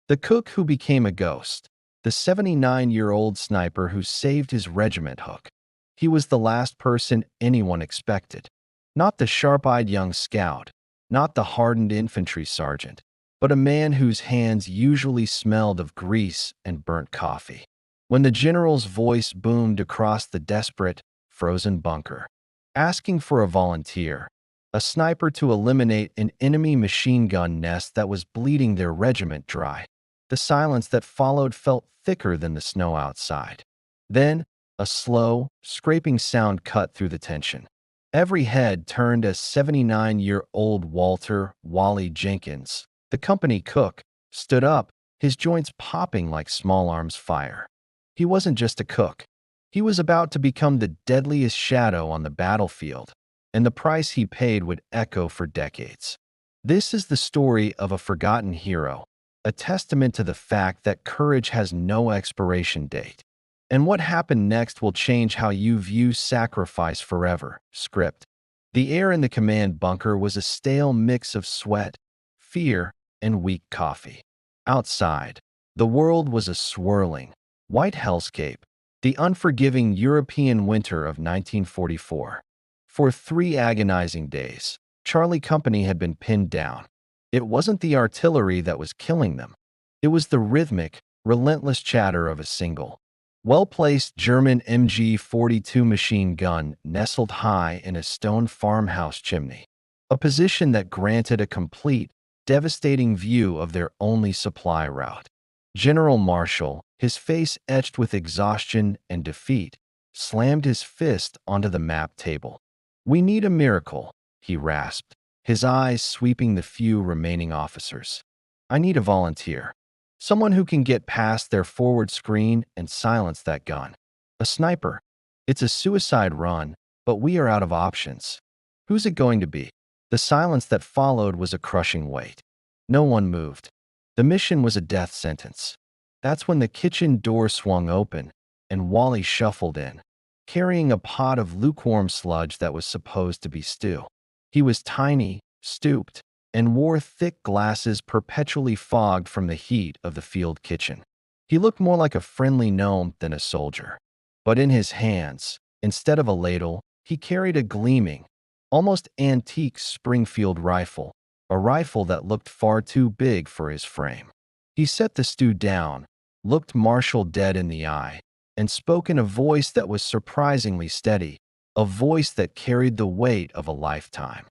The cook who became a ghost. The 79-year-old sniper who saved his regiment Hook. He was the last person anyone expected. Not the sharp-eyed young scout, not the hardened infantry sergeant, but a man whose hands usually smelled of grease and burnt coffee. When the general's voice boomed across the desperate, frozen bunker, asking for a volunteer, a sniper to eliminate an enemy machine gun nest that was bleeding their regiment dry, the silence that followed felt thicker than the snow outside. Then, a slow, scraping sound cut through the tension. Every head turned as 79-year-old Walter Wally Jenkins, the company cook, stood up, his joints popping like small arms fire. He wasn't just a cook. He was about to become the deadliest shadow on the battlefield, and the price he paid would echo for decades. This is the story of a forgotten hero, a testament to the fact that courage has no expiration date. And what happened next will change how you view sacrifice forever. Script. The air in the command bunker was a stale mix of sweat, fear, and weak coffee. Outside, the world was a swirling, white hellscape, the unforgiving European winter of 1944. For 3 agonizing days, Charlie Company had been pinned down. It wasn't the artillery that was killing them. It was the rhythmic, relentless chatter of a single, well-placed German MG-42 machine gun nestled high in a stone farmhouse chimney, a position that granted a complete, devastating view of their only supply route. General Marshall, his face etched with exhaustion and defeat, slammed his fist onto the map table. "We need a miracle," he rasped, his eyes sweeping the few remaining officers. "I need a volunteer. Someone who can get past their forward screen and silence that gun. A sniper. It's a suicide run, but we are out of options." "Who's it going to be?" The silence that followed was a crushing weight. No one moved. The mission was a death sentence. That's when the kitchen door swung open, and Wally shuffled in, carrying a pot of lukewarm sludge that was supposed to be stew. He was tiny, stooped, and wore thick glasses perpetually fogged from the heat of the field kitchen. He looked more like a friendly gnome than a soldier. But in his hands, instead of a ladle, he carried a gleaming, almost antique Springfield rifle, a rifle that looked far too big for his frame. He set the stew down, looked Marshall dead in the eye, and spoke in a voice that was surprisingly steady, a voice that carried the weight of a lifetime.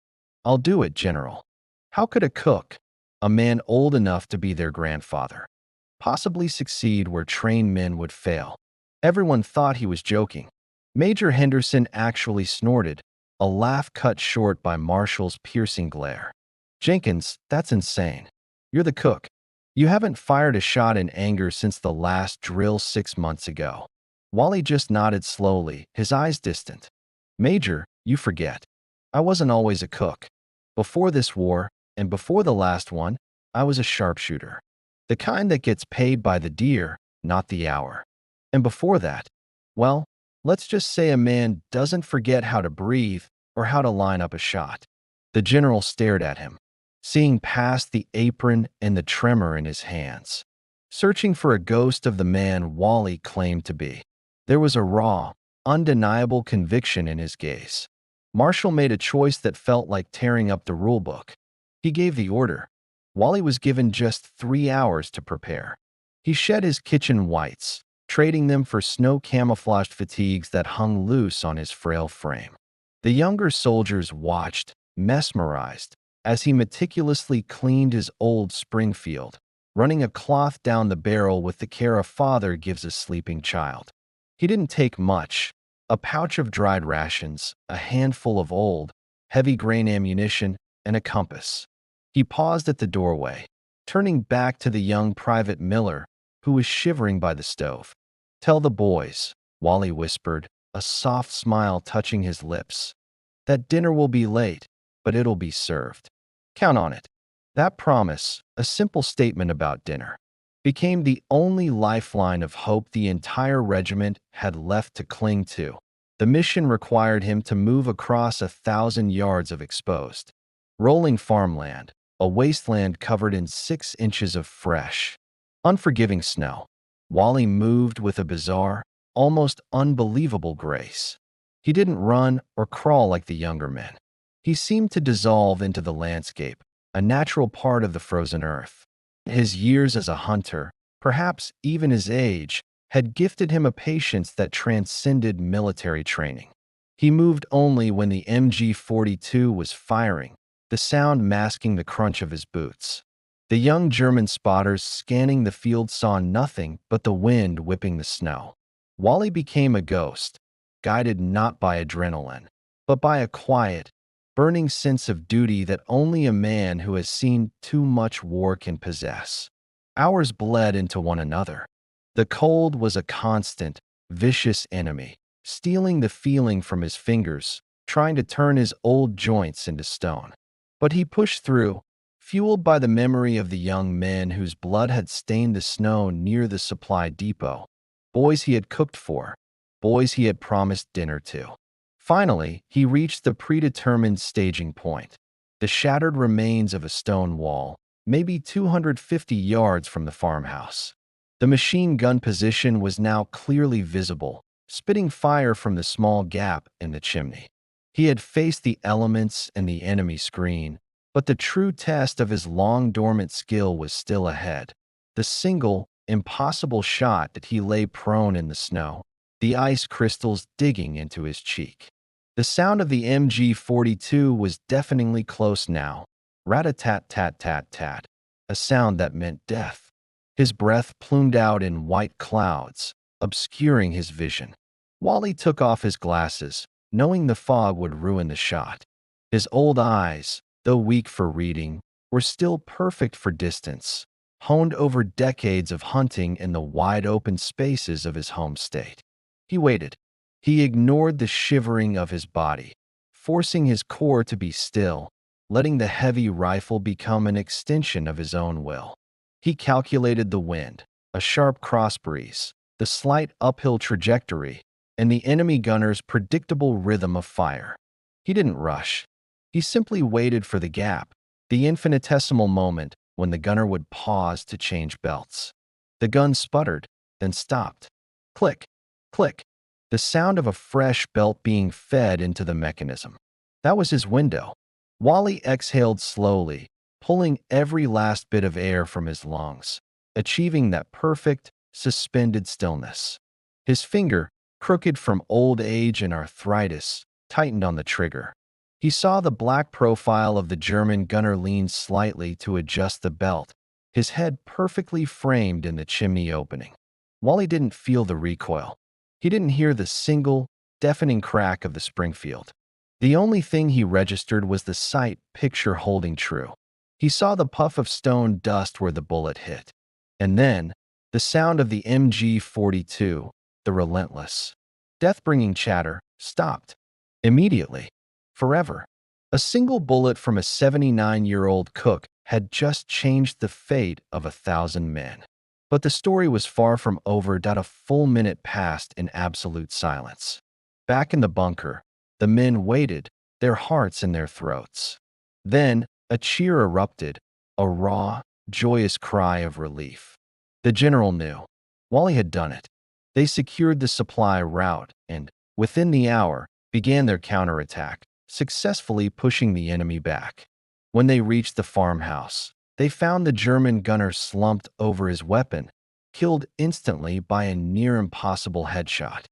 "I'll do it, General." How could a cook, a man old enough to be their grandfather, possibly succeed where trained men would fail? Everyone thought he was joking. Major Henderson actually snorted, a laugh cut short by Marshall's piercing glare. "Jenkins, that's insane. You're the cook. You haven't fired a shot in anger since the last drill 6 months ago." Wally just nodded slowly, his eyes distant. "Major, you forget. I wasn't always a cook. Before this war, and before the last one, I was a sharpshooter. The kind that gets paid by the deer, not the hour. And before that, well, let's just say a man doesn't forget how to breathe or how to line up a shot." The general stared at him, seeing past the apron and the tremor in his hands, searching for a ghost of the man Wally claimed to be. There was a raw, undeniable conviction in his gaze. Marshall made a choice that felt like tearing up the rulebook. He gave the order. Wally was given just 3 hours to prepare. He shed his kitchen whites, trading them for snow-camouflaged fatigues that hung loose on his frail frame. The younger soldiers watched, mesmerized, as he meticulously cleaned his old Springfield, running a cloth down the barrel with the care a father gives a sleeping child. He didn't take much: a pouch of dried rations, a handful of old, heavy-grain ammunition, and a compass. He paused at the doorway, turning back to the young Private Miller, who was shivering by the stove. "Tell the boys," Wally whispered, a soft smile touching his lips, "that dinner will be late, but it'll be served. Count on it." That promise, a simple statement about dinner, became the only lifeline of hope the entire regiment had left to cling to. The mission required him to move across 1,000 yards of exposed, rolling farmland, a wasteland covered in 6 inches of fresh, Unforgiving snow. Wally moved with a bizarre, almost unbelievable grace. He didn't run or crawl like the younger men. He seemed to dissolve into the landscape, a natural part of the frozen earth. His years as a hunter, perhaps even his age, had gifted him a patience that transcended military training. He moved only when the MG-42 was firing, the sound masking the crunch of his boots. The young German spotters scanning the field saw nothing but the wind whipping the snow. Wally became a ghost, guided not by adrenaline, but by a quiet, burning sense of duty that only a man who has seen too much war can possess. Hours bled into one another. The cold was a constant, vicious enemy, stealing the feeling from his fingers, trying to turn his old joints into stone. But he pushed through, fueled by the memory of the young men whose blood had stained the snow near the supply depot, boys he had cooked for, boys he had promised dinner to. Finally, he reached the predetermined staging point, the shattered remains of a stone wall, maybe 250 yards from the farmhouse. The machine gun position was now clearly visible, spitting fire from the small gap in the chimney. He had faced the elements and the enemy screen, but the true test of his long-dormant skill was still ahead. The single, impossible shot that he lay prone in the snow, the ice crystals digging into his cheek. The sound of the MG-42 was deafeningly close now. Rat-a-tat-tat-tat-tat, a sound that meant death. His breath plumed out in white clouds, obscuring his vision. Wally took off his glasses, knowing the fog would ruin the shot. His old eyes, though weak for reading, were still perfect for distance, honed over decades of hunting in the wide-open spaces of his home state. He waited. He ignored the shivering of his body, forcing his core to be still, letting the heavy rifle become an extension of his own will. He calculated the wind, a sharp cross breeze, the slight uphill trajectory, and the enemy gunner's predictable rhythm of fire. He didn't rush. He simply waited for the gap, the infinitesimal moment when the gunner would pause to change belts. The gun sputtered, then stopped. Click, click, the sound of a fresh belt being fed into the mechanism. That was his window. Wally exhaled slowly, pulling every last bit of air from his lungs, achieving that perfect, suspended stillness. His finger, crooked from old age and arthritis, tightened on the trigger. He saw the black profile of the German gunner lean slightly to adjust the belt, his head perfectly framed in the chimney opening. Wally didn't feel the recoil. He didn't hear the single, deafening crack of the Springfield. The only thing he registered was the sight picture holding true. He saw the puff of stone dust where the bullet hit. And then, the sound of the MG-42, the relentless, death-bringing chatter, stopped. Immediately. Forever. A single bullet from a 79-year-old cook had just changed the fate of 1,000 men. But the story was far from over. A full minute passed in absolute silence. Back in the bunker, the men waited, their hearts in their throats. Then, a cheer erupted, a raw, joyous cry of relief. The general knew. Wally had done it. They secured the supply route and, within the hour, began their counterattack, successfully pushing the enemy back. When they reached the farmhouse, they found the German gunner slumped over his weapon, killed instantly by a near-impossible headshot.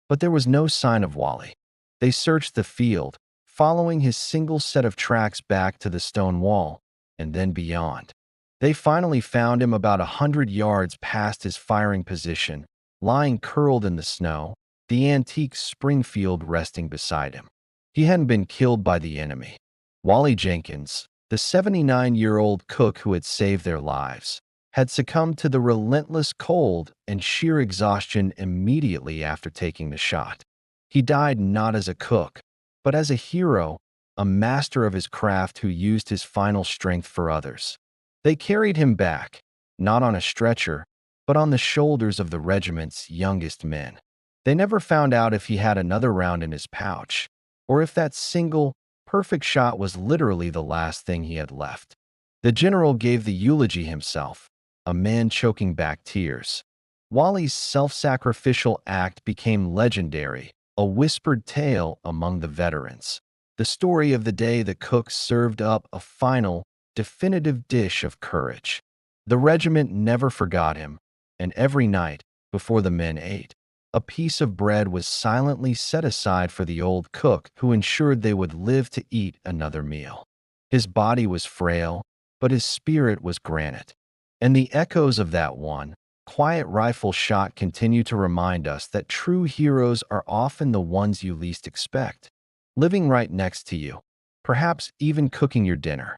But there was no sign of Wally. They searched the field, following his single set of tracks back to the stone wall, and then beyond. They finally found him about 100 yards past his firing position, lying curled in the snow, the antique Springfield resting beside him. He hadn't been killed by the enemy. Wally Jenkins, the 79-year-old cook who had saved their lives, had succumbed to the relentless cold and sheer exhaustion immediately after taking the shot. He died not as a cook, but as a hero, a master of his craft who used his final strength for others. They carried him back, not on a stretcher, but on the shoulders of the regiment's youngest men. They never found out if he had another round in his pouch, or if that single, perfect shot was literally the last thing he had left. The general gave the eulogy himself, a man choking back tears. Wally's self-sacrificial act became legendary, a whispered tale among the veterans. The story of the day the cook served up a final, definitive dish of courage. The regiment never forgot him, and every night, before the men ate, a piece of bread was silently set aside for the old cook who ensured they would live to eat another meal. His body was frail, but his spirit was granite. And the echoes of that one, quiet rifle shot continue to remind us that true heroes are often the ones you least expect, living right next to you, perhaps even cooking your dinner.